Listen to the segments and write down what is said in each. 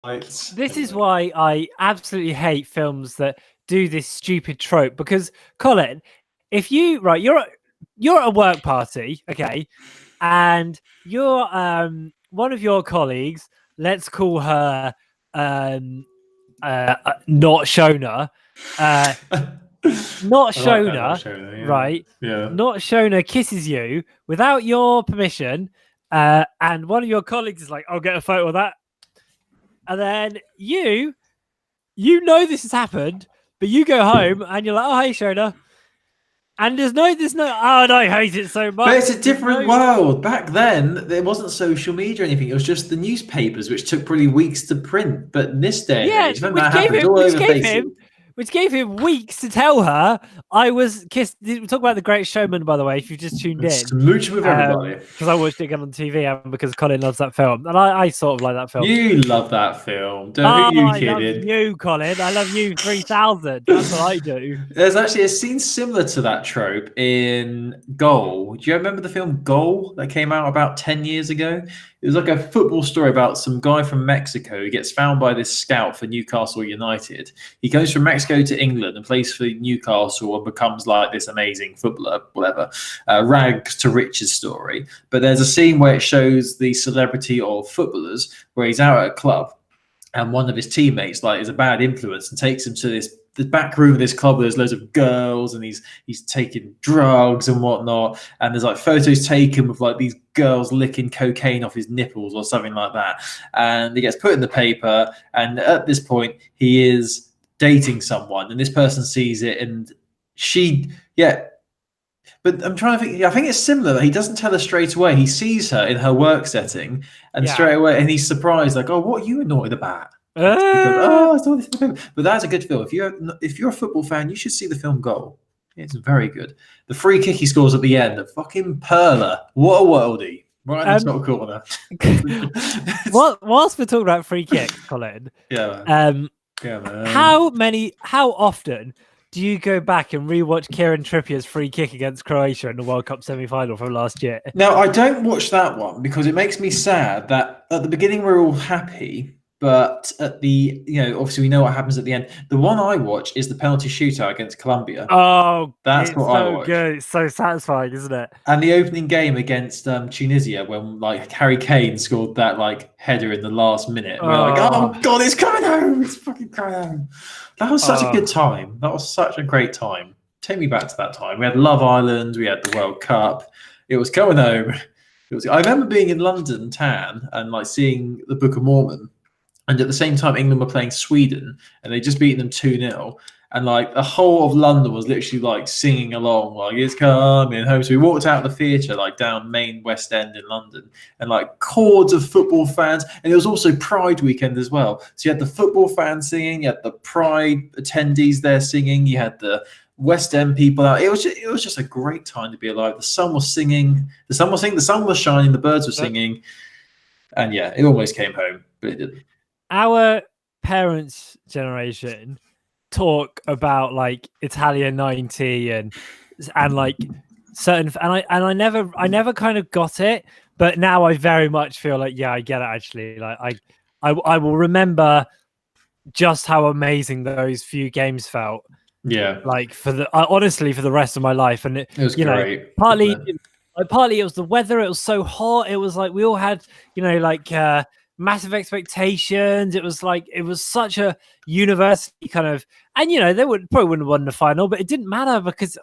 This is why I absolutely hate films that do this stupid trope. Because Colin, if you're at a work party, okay, and you're one of your colleagues, let's call her not Shona, not Shona, right? Yeah. Not Shona kisses you without your permission, and one of your colleagues is like, "I'll get a photo of that," and then you know this has happened, but you go home and you're like, "Oh, hey, Shona." And there's no, oh, no, I hate it so much. But it's a different world. Back then, there wasn't social media or anything. It was just the newspapers, which took probably weeks to print. But in this day and age, when that happens all over Facebook. Which gave him weeks to tell her I was kissed. We talk about The Great Showman, by the way, if you've just tuned in. Smooch with everybody. Because I watched it again on TV and because Colin loves that film. And I sort of like that film. You love that film. Don't you kidding? I love you, Colin. I love you 3000. That's what I do. There's actually a scene similar to that trope in Goal. Do you remember the film Goal that came out about 10 years ago? It was like a football story about some guy from Mexico who gets found by this scout for Newcastle United. He goes from Mexico to England and plays for Newcastle and becomes like this amazing footballer, whatever. Rags to riches story. But there's a scene where it shows the celebrity of footballers where he's out at a club and one of his teammates like is a bad influence and takes him to the back room of this club where there's loads of girls and he's taking drugs and whatnot, and there's like photos taken with like these girls licking cocaine off his nipples or something like that, and he gets put in the paper, and at this point he is dating someone and this person sees it and but I'm trying to think. I think it's similar. He doesn't tell her straight away. He sees her in her work setting, and straight away, and he's surprised, like, "Oh, what are you annoyed about?" Goes, I saw this film. But that's a good film. If you're a football fan, you should see the film Goal. It's very good. The free kick he scores at the end, a fucking perler. What a worldie! Right in the top corner. Whilst we're talking about free kicks, Colin. Yeah. Man. How often do you go back and rewatch Kieran Trippier's free kick against Croatia in the World Cup semi-final from last year? Now, I don't watch that one because it makes me sad that at the beginning we're all happy, but at the, obviously we know what happens at the end. The one I watch is the penalty shootout against Colombia. Oh, that's what I watch. Good. It's so satisfying, isn't it? And the opening game against Tunisia, when like Harry Kane scored that like header in the last minute. We're like, oh God, it's coming home! It's fucking coming home. That was such a good time. That was such a great time. Take me back to that time. We had Love Island. We had the World Cup. It was coming home. I remember being in London, tan, and like seeing the Book of Mormon. And at the same time, England were playing Sweden, and they just beaten them 2-0. And like the whole of London was literally like singing along, like it's coming home. So we walked out of the theatre, like down main West End in London, and like hordes of football fans. And it was also Pride weekend as well. So you had the football fans singing, you had the Pride attendees there singing, you had the West End people out. It was just a great time to be alive. The sun was singing, the sun was shining, the birds were singing, and yeah, it almost came home, but it didn't. Our parents' generation talk about like Italian 90 and like certain, and I never kind of got it, but now I very much feel like, yeah, I get it actually. Like I will remember just how amazing those few games felt. Yeah, like honestly for the rest of my life, and it was great. Partly it was the weather. It was so hot. It was like we all had massive expectations. It was such a university kind of, and they probably wouldn't have won the final, but it didn't matter because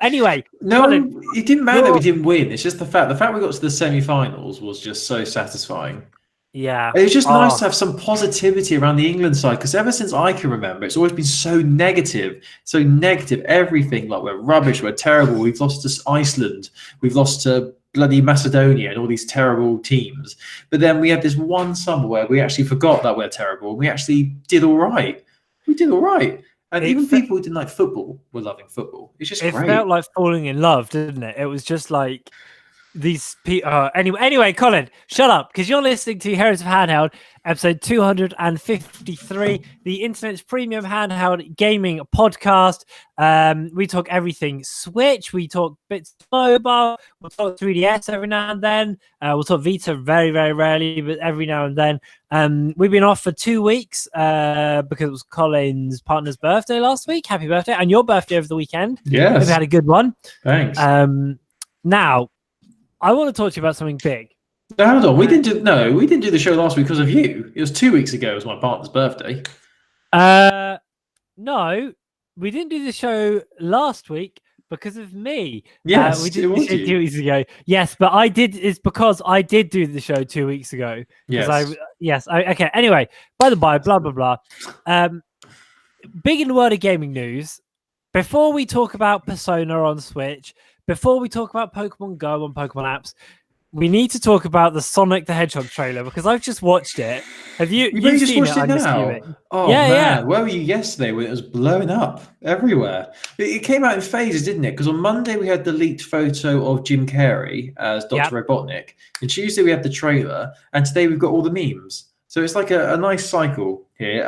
anyway. No, Colin, it didn't matter that we didn't win. It's just the fact we got to the semi-finals was just so satisfying. Yeah, it was just nice to have some positivity around the England side, because ever since I can remember, it's always been so negative. Everything, like we're rubbish, we're terrible, we've lost to Iceland, we've lost to bloody Macedonia and all these terrible teams. But then we had this one summer where we actually forgot that we're terrible and we actually did all right. And even people who didn't like football were loving football. It's just great. It felt like falling in love, didn't it? It was just like Anyway, Colin, shut up, because you're listening to Heroes of Handheld, episode 253, the internet's premium handheld gaming podcast. We talk everything Switch, we talk bits mobile, we'll talk 3DS every now and then, we'll talk Vita very, very rarely, but every now and then. We've been off for 2 weeks because it was Colin's partner's birthday last week. Happy birthday, and your birthday over the weekend. Yes. Hope you had a good one. Thanks. Now, I want to talk to you about something big. Hold on, we didn't do the show last week because of you. It was 2 weeks ago. It was my partner's birthday. No, we didn't do the show last week because of me. Yes, we did the show 2 weeks ago. Yes, but I did. It's because I did do the show 2 weeks ago. Yes. Okay. Anyway, by the by, blah blah blah. Big in the world of gaming news. Before we talk about Persona on Switch, before we talk about Pokemon Go on Pokemon apps, we need to talk about the Sonic the Hedgehog trailer because I've just watched it. Have you? You just watched it now? Assuming. Oh yeah, man, yeah. Where were you yesterday when it was blowing up everywhere? It came out in phases, didn't it? Because on Monday we had the leaked photo of Jim Carrey as Dr. Robotnik, and Tuesday we had the trailer, and today we've got all the memes. So it's like a nice cycle here.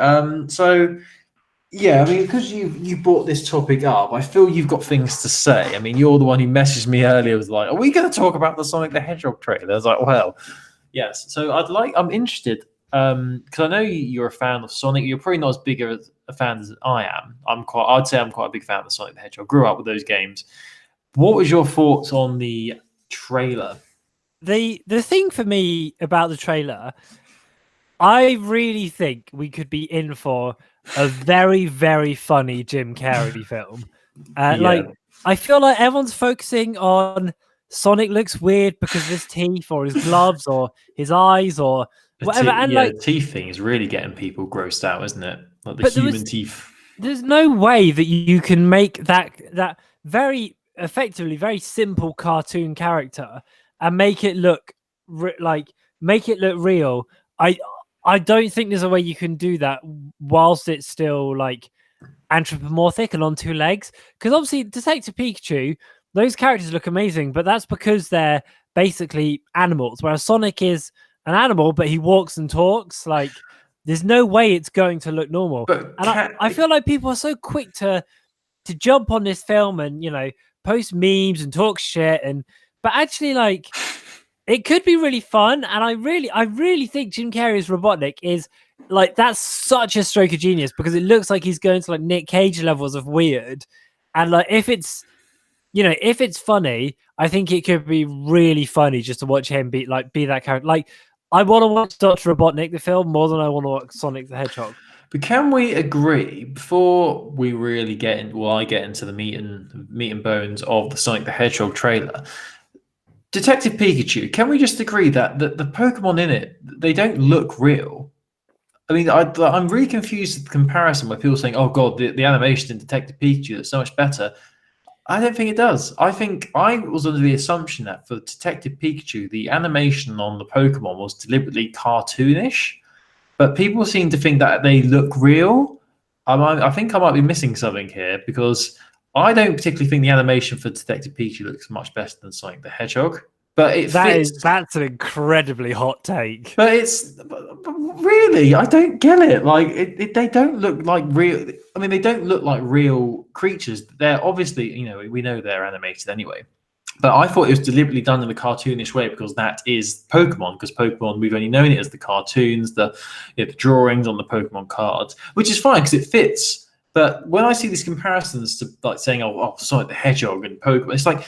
Yeah, I mean, because you brought this topic up, I feel you've got things to say. I mean, you're the one who messaged me earlier, was like, are we going to talk about the Sonic the Hedgehog trailer? I was like, well, yes. So I'm interested, because I know you're a fan of Sonic. You're probably not as big a fan as I am. I'd say I'm quite a big fan of Sonic the Hedgehog. Grew up with those games. What was your thoughts on the trailer? The thing for me about the trailer, I really think we could be in for a very, very funny Jim Carrey film. Like, I feel like everyone's focusing on Sonic looks weird because of his teeth or his gloves or his eyes or whatever. The teeth thing is really getting people grossed out, isn't it? Like the human teeth. There's no way that you can make that very effectively very simple cartoon character and make it look real. I don't think there's a way you can do that whilst it's still like anthropomorphic and on two legs. Because obviously, Detective Pikachu, those characters look amazing, but that's because they're basically animals. Whereas Sonic is an animal, but he walks and talks. Like, there's no way it's going to look normal. I feel like people are so quick to jump on this film and post memes and talk shit, but actually like. It could be really fun, and I really think Jim Carrey's Robotnik is like that's such a stroke of genius because it looks like he's going to like Nick Cage levels of weird, and like if it's funny, I think it could be really funny just to watch him be that character. Like I want to watch Dr. Robotnik the film more than I want to watch Sonic the Hedgehog. But can we agree before we really get into the meat and bones of the Sonic the Hedgehog trailer? Detective Pikachu, can we just agree that the Pokemon in it, they don't look real? I mean, I'm really confused with the comparison where people are saying, oh God, the animation in Detective Pikachu is so much better. I don't think it does. I think I was under the assumption that for Detective Pikachu, the animation on the Pokemon was deliberately cartoonish, but people seem to think that they look real. I think I might be missing something here because I don't particularly think the animation for Detective Pikachu looks much better than Sonic the Hedgehog. But that's an incredibly hot take. But really, I don't get it. Like they don't look like real. I mean, they don't look like real creatures. They're obviously, we know they're animated anyway. But I thought it was deliberately done in a cartoonish way because that is Pokemon. Because Pokemon, we've only known it as the cartoons, the drawings on the Pokemon cards, which is fine because it fits. But when I see these comparisons to like saying, oh, Sonic the Hedgehog and Pokemon, it's like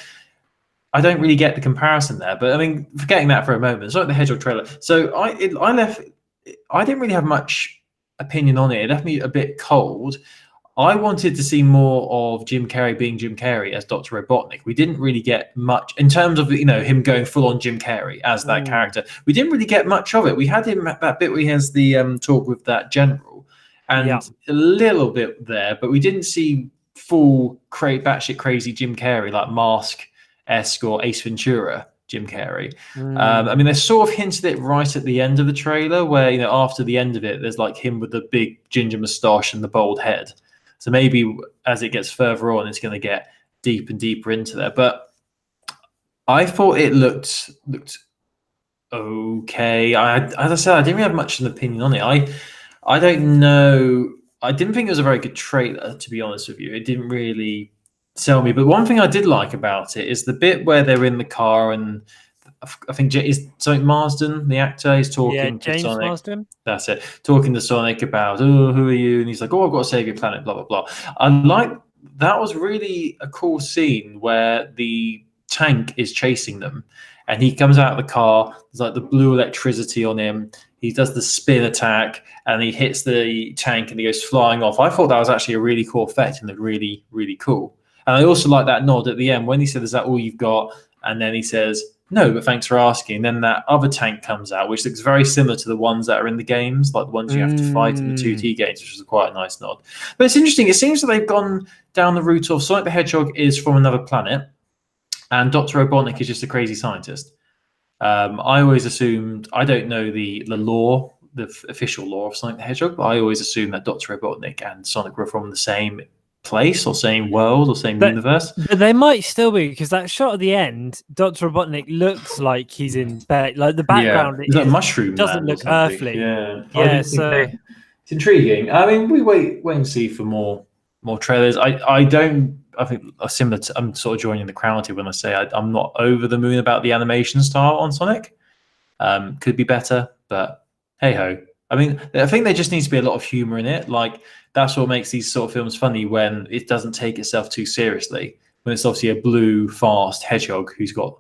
I don't really get the comparison there. But I mean, forgetting that for a moment, Sonic the Hedgehog trailer. So I didn't really have much opinion on it. It left me a bit cold. I wanted to see more of Jim Carrey being Jim Carrey as Dr. Robotnik. We didn't really get much in terms of him going full on Jim Carrey as that character. We didn't really get much of it. We had him at that bit where he has the talk with that general. And a little bit there, but we didn't see full batshit crazy Jim Carrey like Mask-esque or Ace Ventura Jim Carrey. I mean, they sort of hinted it right at the end of the trailer where, after the end of it, there's like him with the big ginger moustache and the bald head. So maybe as it gets further on, it's going to get deep and deeper into there. But I thought it looked okay. As I said, I didn't really have much of an opinion on it. I don't know. I didn't think it was a very good trailer, to be honest with you. It didn't really sell me. But one thing I did like about it is the bit where they're in the car and I think is Sonic Marsden, the actor, is Yeah, talking to James Sonic. Marsden. That's it. Talking to Sonic about, oh, who are you? And he's like, oh, I've got to save your planet, blah, blah, blah. I like that was really a cool scene where the tank is chasing them and he comes out of the car. There's like the blue electricity on him. He does the spin attack and he hits the tank and he goes flying off. I thought that was actually a really cool effect and looked really, really cool. And I also like that nod at the end when he said, is that all you've got? And then he says, no, but thanks for asking. Then that other tank comes out, which looks very similar to the ones that are in the games, like the ones you have to fight in the 2D games, which is quite a nice nod. But it's interesting. It seems that they've gone down the route of Sonic the Hedgehog is from another planet, and Dr. Robotnik is just a crazy scientist. I always assumed, I don't know the lore, the official lore of Sonic the Hedgehog, but I always assumed that Dr. Robotnik and Sonic were from the same place or same world or same universe. But they might still be, because that shot at the end, Dr. Robotnik looks like he's in bed. Like the background It's like mushroom doesn't look earthly. Yeah, so it's intriguing. I mean, we wait and see for more trailers. I think similar to, I'm sort of joining the crowd here when I say I'm not over the moon about the animation style on Sonic. Could be better, but hey ho. I mean, I think there just needs to be a lot of humor in it. Like that's what makes these sort of films funny, when it doesn't take itself too seriously. When it's obviously a blue, fast hedgehog who's got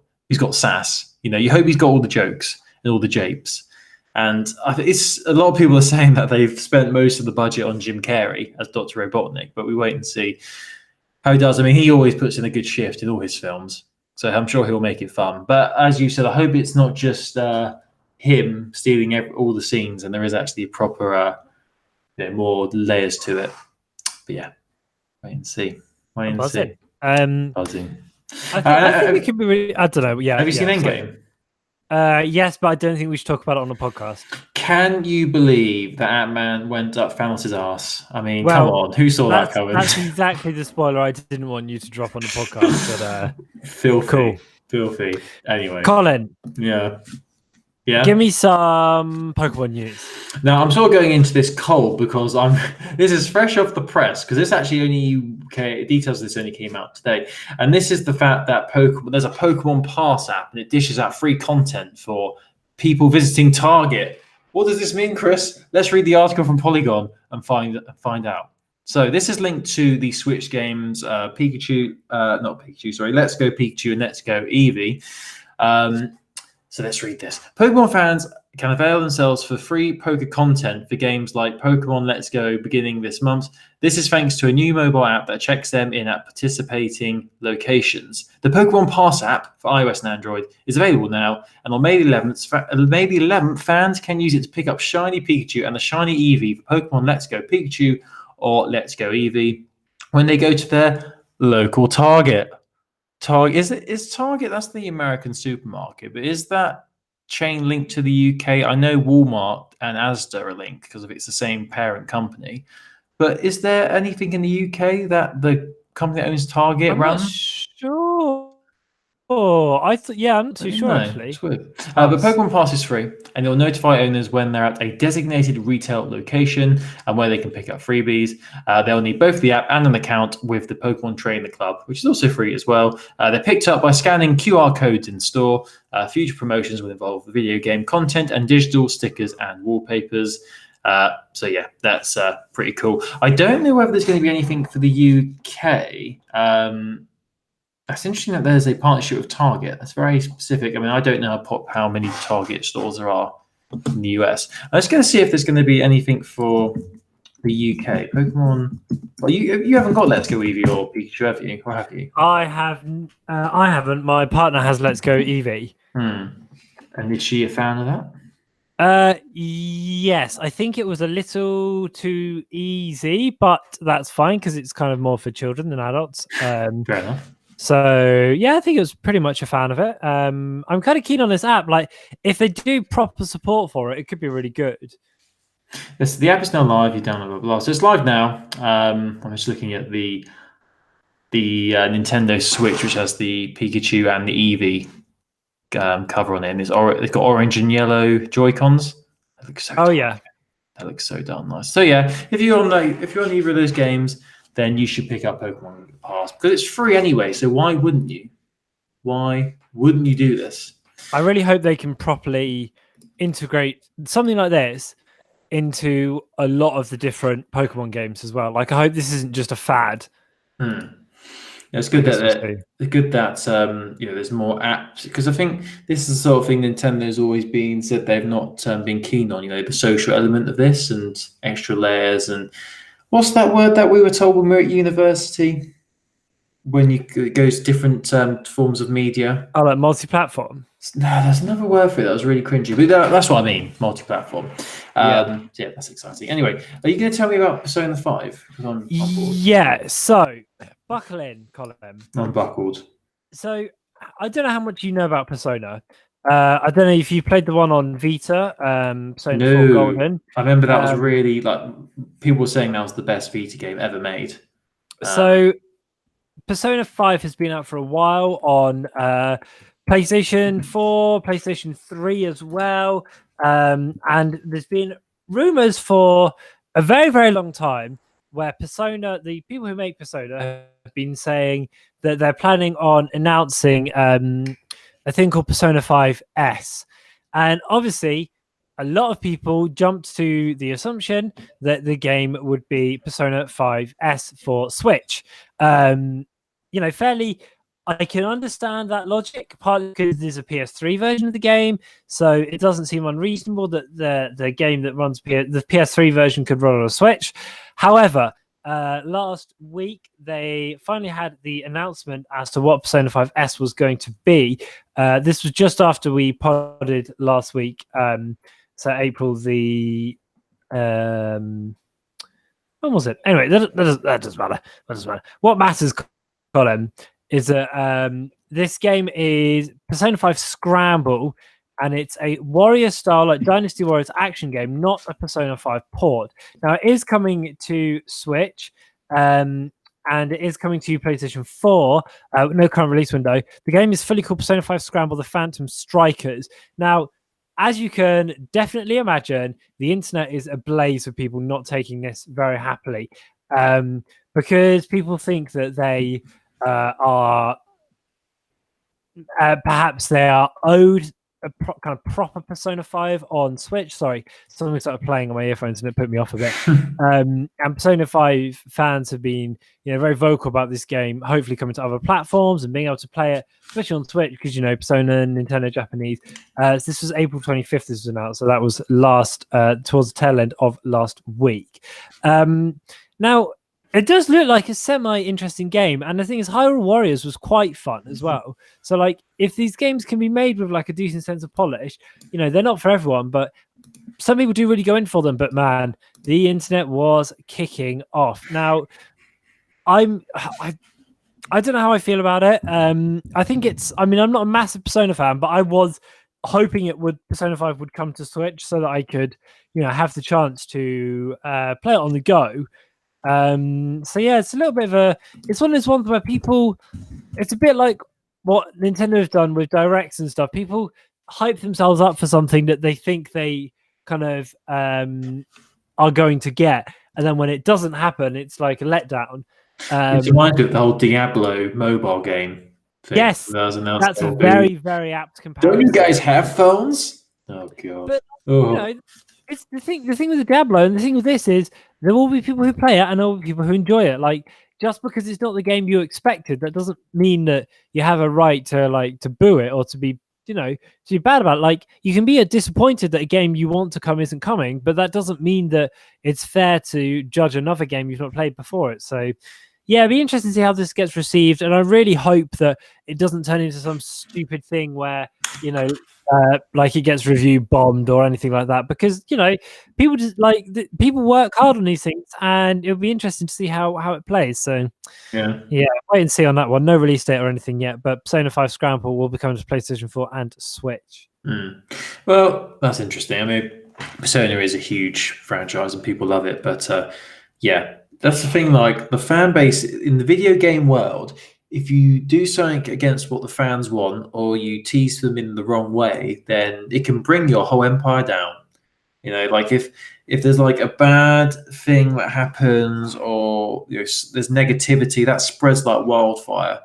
sass. You know, you hope he's got all the jokes and all the japes. And it's a lot of people are saying that they've spent most of the budget on Jim Carrey as Dr. Robotnik, but we wait and see how he does. I mean, he always puts in a good shift in all his films, so I'm sure he'll make it fun. But as you said, I hope it's not just him stealing all the scenes, and there is actually a proper, more layers to it. But yeah, wait and see. buzzing. Buzzing. I think it could be really. I don't know. Yeah. Have you seen Endgame? Yes, but I don't think we should talk about it on the podcast. Can you believe that Ant-Man went up Thanos' ass? I mean, come on, who saw that coming? That's exactly the spoiler I didn't want you to drop on the podcast. But filthy. Anyway, Colin. Yeah. Give me some Pokemon news. Now I'm sort of going into this cold because this is fresh off the press, because this actually details of this only came out today, and this is the fact that there's a Pokemon Pass app and it dishes out free content for people visiting Target. What does this mean, Chris? Let's read the article from Polygon and find out. So this is linked to the Switch games Let's Go Pikachu and Let's Go Eevee. So let's read this. Pokemon fans can avail themselves for free poker content for games like Pokemon Let's Go beginning this month. This is thanks to a new mobile app that checks them in at participating locations. The Pokemon Pass app for iOS and Android is available now, and on May the 11th, fans can use it to pick up Shiny Pikachu and the Shiny Eevee for Pokemon Let's Go Pikachu or Let's Go Eevee when they go to their local Target. Target is Target, that's the American supermarket, but is that chain linked to the UK? I know Walmart and Asda are linked because it's the same parent company, but is there anything in the UK that the company that owns Target runs? Not sure. Oh, I'm not too sure actually. It's weird. But Pokemon Pass is free, and it'll notify owners when they're at a designated retail location and where they can pick up freebies. They'll need both the app and an account with the Pokemon Trainer Club, which is also free as well. They're picked up by scanning QR codes in store. Future promotions will involve video game content and digital stickers and wallpapers. So yeah, that's pretty cool. I don't know whether there's going to be anything for the UK. That's interesting that there's a partnership with Target. That's very specific. I mean, I don't know how many Target stores there are in the US. I'm just going to see if there's going to be anything for the UK. Pokemon. Well, you haven't got Let's Go Eevee or Pikachu, have you? Or have you? I haven't. My partner has Let's Go Eevee. And is she a fan of that? Yes. I think it was a little too easy, but that's fine because it's kind of more for children than adults. Fair enough. So yeah, I think it was pretty much a fan of it. I'm kind of keen on this app. Like, if they do proper support for it, it could be really good. The app is now live. You download it. So it's live now. I'm just looking at the the Nintendo Switch, which has the Pikachu and the Eevee cover on it, and it's got orange and yellow Joy-Cons. That looks so yeah, that looks so darn nice. So yeah, if you're on either of those games, then you should pick up Pokemon Pass because it's free anyway. So why wouldn't you? Why wouldn't you do this? I really hope they can properly integrate something like this into a lot of the different Pokemon games as well. Like, I hope this isn't just a fad. Yeah, it's good that there's more apps, because I think this is the sort of thing Nintendo's always been said they've not been keen on. The social element of this and extra layers, and what's that word that we were told when we were at university? When it goes different forms of media. Oh, like multi-platform. No, there's another word for it that was really cringy, but that's what I mean, multi-platform. Yeah, that's exciting. Anyway, are you going to tell me about Persona 5? Yeah, so buckle in, Colin. I'm buckled. So I don't know how much you know about Persona. I don't know if you played the one on Vita, Persona 4 Golden. I remember that was really, people were saying that was the best Vita game ever made. So Persona 5 has been out for a while on PlayStation 4, PlayStation 3 as well. And there's been rumors for a very, very long time where the people who make Persona have been saying that they're planning on announcing a thing called Persona 5S. And obviously, a lot of people jumped to the assumption that the game would be Persona 5S for Switch. Fairly, I can understand that logic, partly because there's a PS3 version of the game, so it doesn't seem unreasonable that the game that runs the PS3 version could run on a Switch. However, last week they finally had the announcement as to what Persona 5S was going to be. This was just after we podded last week, so April the when was it? Anyway, that doesn't matter. That doesn't matter. What matters, Colin, is that this game is Persona 5 Scramble, and it's a warrior style, like Dynasty Warriors action game, not a Persona 5 port. Now, it is coming to Switch, and it is coming to PlayStation 4, no current release window. The game is fully called Persona 5 Scramble, The Phantom Strikers. Now, as you can definitely imagine, the internet is ablaze with people not taking this very happily, because people think that they are perhaps they are owed a kind of proper Persona 5 on Switch. Sorry, something started playing on my earphones and it put me off a bit. And Persona 5 fans have been, very vocal about this game, hopefully coming to other platforms and being able to play it, especially on Switch, because Persona and Nintendo Japanese. This was April 25th. This was announced, so that was towards the tail end of last week. Now, it does look like a semi-interesting game, and the thing is, Hyrule Warriors was quite fun as well. So, if these games can be made with a decent sense of polish, they're not for everyone, but some people do really go in for them. But man, the internet was kicking off. Now, I don't know how I feel about it. I think I'm not a massive Persona fan, but I was hoping Persona 5 would come to Switch so that I could, have the chance to play it on the go. So yeah, it's a little bit of it's one of those ones where it's a bit like what Nintendo has done with Directs and stuff. People hype themselves up for something that they think they kind of are going to get, and then when it doesn't happen, it's like a letdown. It reminds me of the whole Diablo mobile game thing. Yes, that's a very, very apt comparison. Don't you guys have phones? Oh god. But, it's the thing with the Diablo and the thing with this is there will be people who play it and there will be people who enjoy it. Like, just because it's not the game you expected, that doesn't mean that you have a right to boo it or to be to be bad about it. Like, you can be disappointed that a game you want to come isn't coming, but that doesn't mean that it's fair to judge another game you've not played before it. So yeah, it'd be interesting to see how this gets received, and I really hope that it doesn't turn into some stupid thing where it gets review bombed or anything like that, because people just people work hard on these things, and it'll be interesting to see how it plays. So yeah, wait and see on that one. No release date or anything yet, but Persona 5 Scramble will be coming to PlayStation 4 and Switch. Well, that's interesting. I mean, Persona is a huge franchise and people love it, but yeah, That's the thing. Like the fan base in the video game world, if you do something against what the fans want, or you tease them in the wrong way, then it can bring your whole empire down. You know, like if there's like a bad thing that happens, or there's negativity that spreads like wildfire.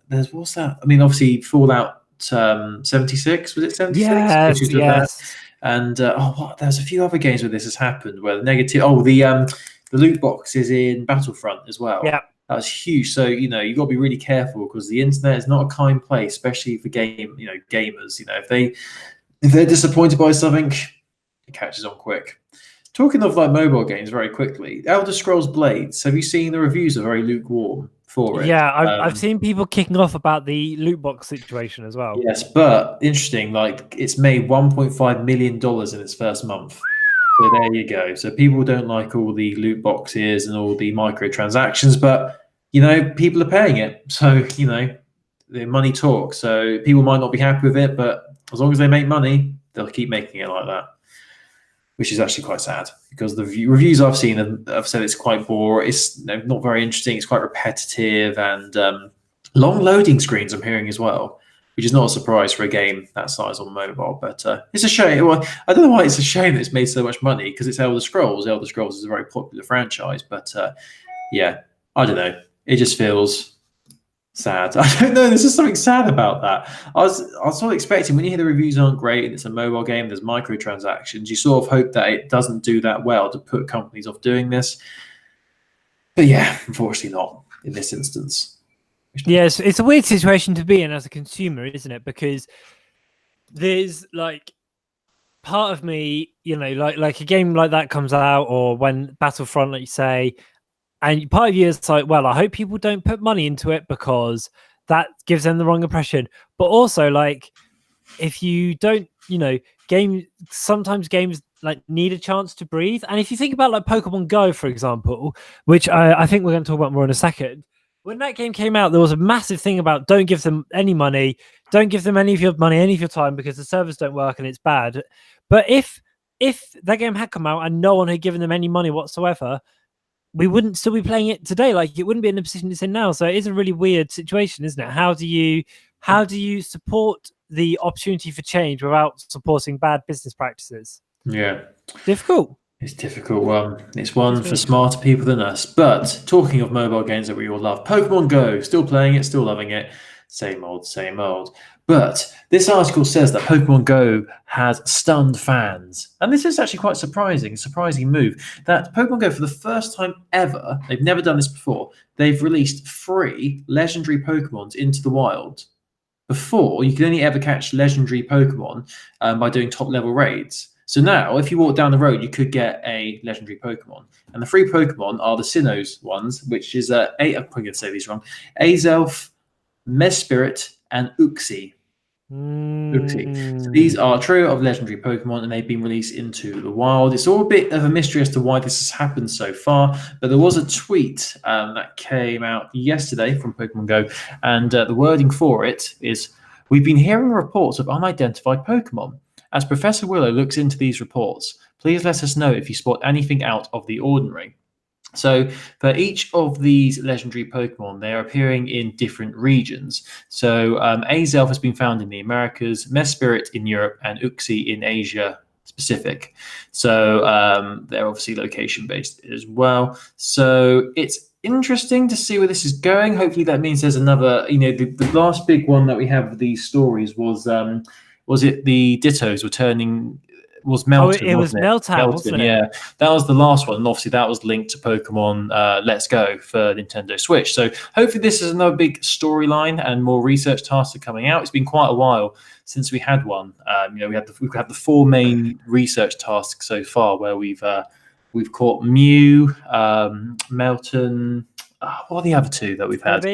There's what's that? I mean, obviously Fallout 76, was it 76? Yes, Issues with that, yes. and there's a few other games where this has happened where the negative. Oh, the loot boxes in Battlefront as well. Yeah. That was huge. So you got to be really careful because the internet is not a kind place, especially for gamers. If they're disappointed by something, it catches on quick. Talking of like mobile games, very quickly, Elder Scrolls Blades. Have you seen the reviews? Are very lukewarm for it. Yeah, I've seen people kicking off about the loot box situation as well. Yes, but interesting. Like it's made $1.5 million in its first month. So there you go. So people don't like all the loot boxes and all the microtransactions, but people are paying it. So the money talks. So people might not be happy with it, but as long as they make money, they'll keep making it like that. Which is actually quite sad because the reviews I've seen have said it's quite boring. It's not very interesting. It's quite repetitive and long loading screens. I'm hearing as well, which is not a surprise for a game that size on mobile. But it's a shame. Well, I don't know why it's a shame that it's made so much money because it's Elder Scrolls. Elder Scrolls is a very popular franchise, but yeah, I don't know. It just feels sad. I don't know. There's just something sad about that. I was sort of expecting when you hear the reviews aren't great and it's a mobile game, there's microtransactions. You sort of hope that it doesn't do that well to put companies off doing this. But yeah, unfortunately not in this instance. Yes, it's a weird situation to be in as a consumer, isn't it? Because there's like part of me, like a game like that comes out, or when Battlefront, like you say, and part of you is like, well, I hope people don't put money into it because that gives them the wrong impression. But also, like, if you don't, sometimes games like need a chance to breathe. And if you think about like Pokemon Go, for example, which I think we're going to talk about more in a second. When that game came out, there was a massive thing about don't give them any money, don't give them any of your money, any of your time, because the servers don't work and it's bad. But if that game had come out and no one had given them any money whatsoever, we wouldn't still be playing it today. Like it wouldn't be in the position it's in now. So it is a really weird situation, isn't it? How do you support the opportunity for change without supporting bad business practices? Yeah. Difficult. It's a difficult one. It's one for smarter people than us. But talking of mobile games that we all love, Pokemon Go, still playing it, still loving it. Same old, same old. But this article says that Pokemon Go has stunned fans. And this is actually quite surprising, a surprising move. That Pokemon Go, for the first time ever, they've never done this before, they've released 3 legendary Pokemons into the wild. Before, you could only ever catch legendary Pokemon by doing top-level raids. So now, if you walk down the road, you could get a legendary Pokemon. And the 3 Pokemon are the Sinnoh's ones, which is, I'm probably going to say these wrong, Azelf, Mesprit, and Uxie. So these are a trio of legendary Pokemon, and they've been released into the wild. It's all a bit of a mystery as to why this has happened so far, but there was a tweet that came out yesterday from Pokemon Go, and the wording for it is, "We've been hearing reports of unidentified Pokemon. As Professor Willow looks into these reports, please let us know if you spot anything out of the ordinary." So for each of these legendary Pokemon, they are appearing in different regions. So Azelf has been found in the Americas, Mesprit in Europe, and Uxie in Asia Pacific. So they're obviously location-based as well. So it's interesting to see where this is going. Hopefully that means there's another, the last big one that we have with these stories was it the Dittos was Melton. It was Melton, wasn't it? Yeah, that was the last one. And obviously, that was linked to Pokemon Let's Go for Nintendo Switch. So hopefully this is another big storyline and more research tasks are coming out. It's been quite a while since we had one. We've had the 4 main research tasks so far, where we've caught Mew, Melton. What are the other 2 that we've had?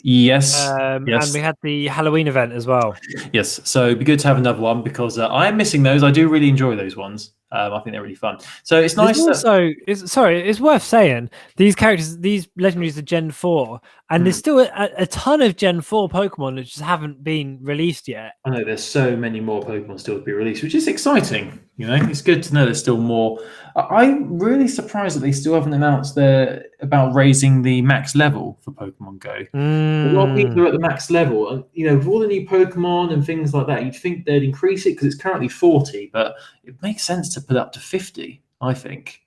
Yes, yes. And we had the Halloween event as well. Yes, so it'd be good to have another one because I am missing those. I do really enjoy those ones. I think they're really fun. So it's nice. It's worth saying these characters, these legendaries are Gen 4, and there's still a ton of Gen 4 Pokemon that just haven't been released yet. I know there's so many more Pokemon still to be released, which is exciting. You know, it's good to know there's still more. I'm really surprised that they still haven't announced about raising the max level for Pokemon Go. A lot of people are at the max level, and you know, with all the new Pokemon and things like that, you'd think they'd increase it because it's currently 40, but it makes sense to put up to 50. I think.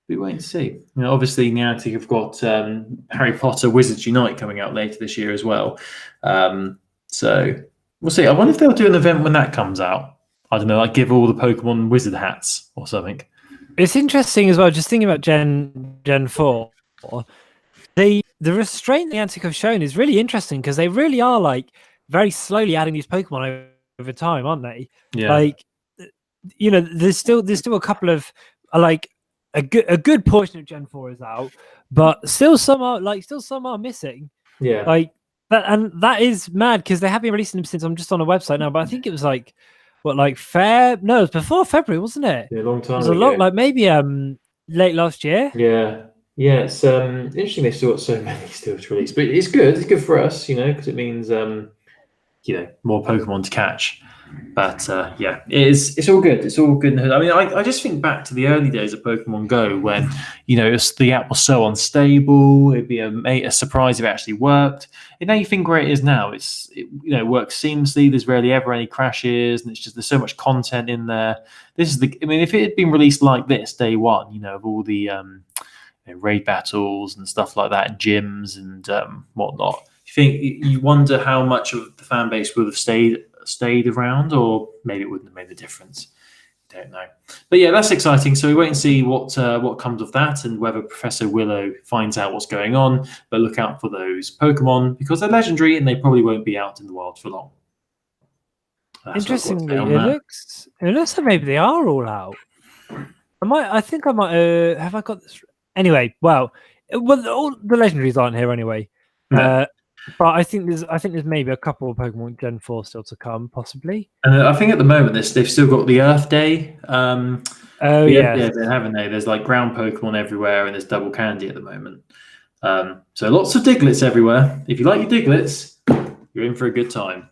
We wait and see. You know, obviously, Niantic have got Harry Potter Wizards Unite coming out later this year as well. So we'll see. I wonder if they'll do an event when that comes out. I don't know, like give all the Pokemon wizard hats or something. It's interesting as well. Just thinking about Gen 4, the restraint Niantic have shown is really interesting because they really are like very slowly adding these Pokemon over time, aren't they? Yeah. Like, you know, there's still a couple of like a good portion of Gen 4 is out, but still some are missing. Yeah. Like that, and that is mad because they have been releasing them since I'm just on a website now, but I think it was like what, like No, it was before February, wasn't it? Yeah, a long time It was ago. a lot, like maybe late last year. Yeah. Yeah, it's interesting they've still got so many still to release. But it's good. It's good for us, you know, because it means you know, more Pokemon to catch. But yeah, it's all good. It's all good. I mean, I just think back to the early days of Pokemon Go when, you know, the app was so unstable. It'd be a surprise if it actually worked. And now you think where it is now, you know, works seamlessly. There's rarely ever any crashes, and it's just there's so much content in there. I mean, if it had been released like this day one, you know, of all the you know, raid battles and stuff like that, and gyms and whatnot, you wonder how much of the fan base would have stayed around, or maybe it wouldn't have made a difference. Don't know. But yeah, that's exciting. So we wait and see what comes of that, and whether Professor Willow finds out what's going on. But look out for those Pokemon because they're legendary and they probably won't be out in the wild for long. Interestingly, it looks like maybe they are all out. I think I might have I got this anyway. Well, all the legendaries aren't here anyway. No. But I think there's maybe a couple of Pokemon Gen 4 still to come, possibly. And I think at the moment they've still got the Earth Day. Oh yeah, haven't they? There's like ground Pokemon everywhere, and there's double candy at the moment. So lots of Digletts everywhere. If you like your Digletts, you're in for a good time.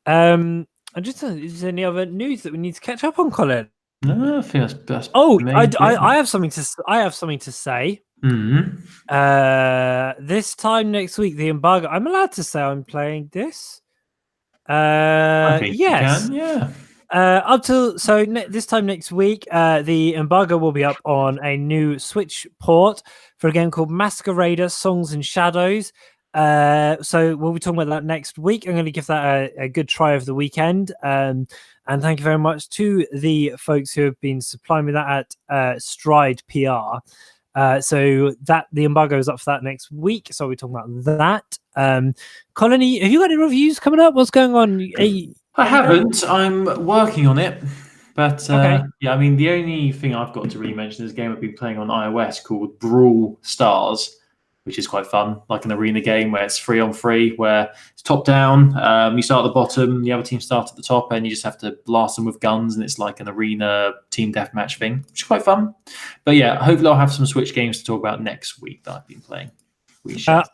And just is there any other news that we need to catch up on, Colin? No, I think that's I have something to say. Mm-hmm. This time next week, the embargo. I'm allowed to say I'm playing this. I think yes, you can, yeah. This time next week, the embargo will be up on a new Switch port for a game called Masquerader: Songs and Shadows. So we'll be talking about that next week. I'm going to give that a good try over the weekend. And thank you very much to the folks who have been supplying me that at Stride PR. So that the embargo is up for that next week. So we're talking about that. Colin, have you got any reviews coming up? What's going on? I haven't. I'm working on it. But okay. yeah, I mean, the only thing I've got to really mention is a game I've been playing on iOS called Brawl Stars, which is quite fun, like an arena game where it's 3-on-3, where it's top down. You start at the bottom, the other team starts at the top, and you just have to blast them with guns, and it's like an arena team deathmatch thing, which is quite fun. But yeah, hopefully I'll have some Switch games to talk about next week that I've been playing.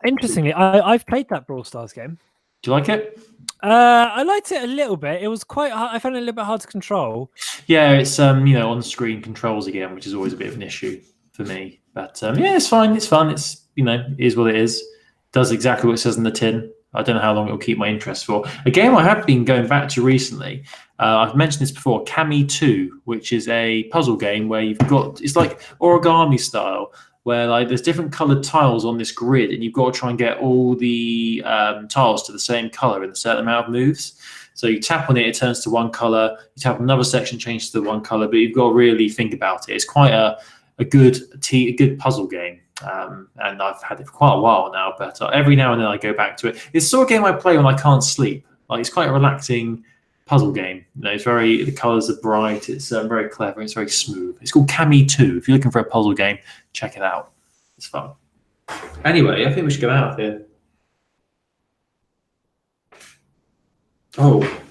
Interestingly, I've played that Brawl Stars game. Do you like it? I liked it a little bit. It was quite hard. I found it a little bit hard to control. Yeah, it's you know, on-screen controls again, which is always a bit of an issue for me. But yeah, it's fine. It's fun. It's, you know, it is what it is. It does exactly what it says in the tin. I don't know how long it'll keep my interest for. A game I have been going back to recently, I've mentioned this before, Kami 2, which is a puzzle game where it's like origami style, where like there's different colored tiles on this grid, and you've got to try and get all the tiles to the same color in a certain amount of moves. So you tap on it, it turns to one color. You tap on another section, changes to one color, but you've got to really think about it. It's quite a good puzzle game. And I've had it for quite a while now, but every now and then I go back to it. It's the sort of game I play when I can't sleep. Like, it's quite a relaxing puzzle game. You know, the colors are bright. It's very clever. It's very smooth. It's called Kami 2. If you're looking for a puzzle game, check it out. It's fun. Anyway, I think we should get out of here. Oh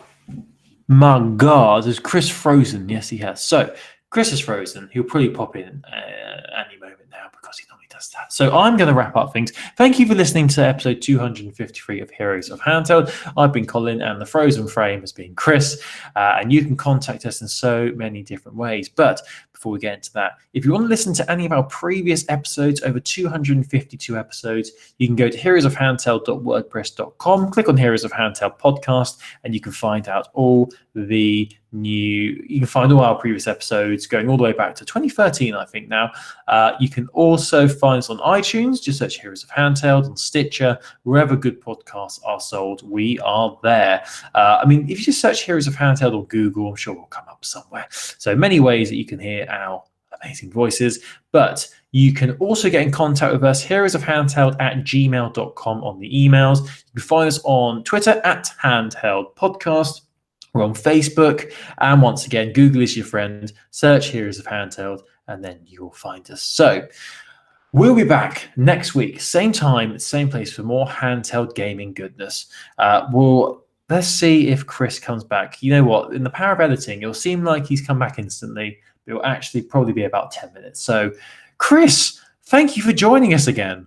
my God, is Chris frozen? Yes, he has. So Chris is frozen. He'll probably pop in any moment now because he normally does that. So I'm going to wrap up things. Thank you for listening to episode 253 of Heroes of Handheld. I've been Colin, and the frozen frame has been Chris. And you can contact us in so many different ways. But before we get into that, if you want to listen to any of our previous episodes, over 252 episodes, you can go to heroesofhandheld.wordpress.com, click on Heroes of Handheld podcast, and you can find out all our previous episodes going all the way back to 2013, I think now. You can also find us on iTunes. Just search Heroes of Handheld, on Stitcher, wherever good podcasts are sold, we are there. If you just search Heroes of Handheld on Google, I'm sure we'll come up somewhere. So many ways that you can hear our amazing voices, but you can also get in contact with us, heroesofhandheld@gmail.com on the emails. You can find us on Twitter @Handheld Podcast. We're on Facebook, and once again, Google is your friend. Search Heroes of Handheld, and then you'll find us. So we'll be back next week, same time, same place, for more handheld gaming goodness. Let's see if Chris comes back. You know what? In the power of editing, it'll seem like he's come back instantly, but it'll actually probably be about 10 minutes. So, Chris, thank you for joining us again.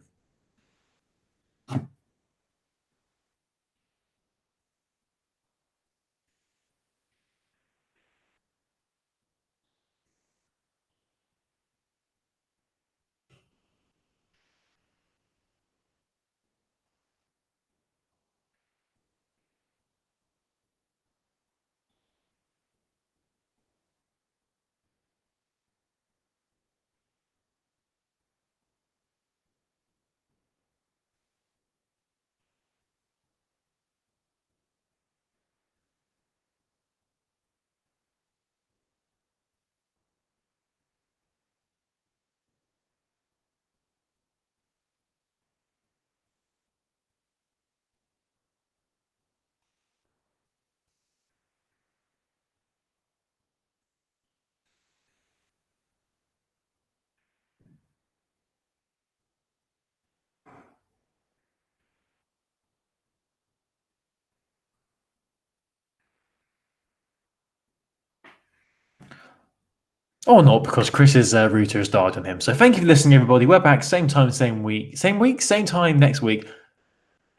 Or not, because Chris's router has died on him. So thank you for listening, everybody. We're back same time, same week, same time next week.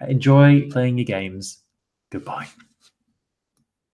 Enjoy playing your games. Goodbye.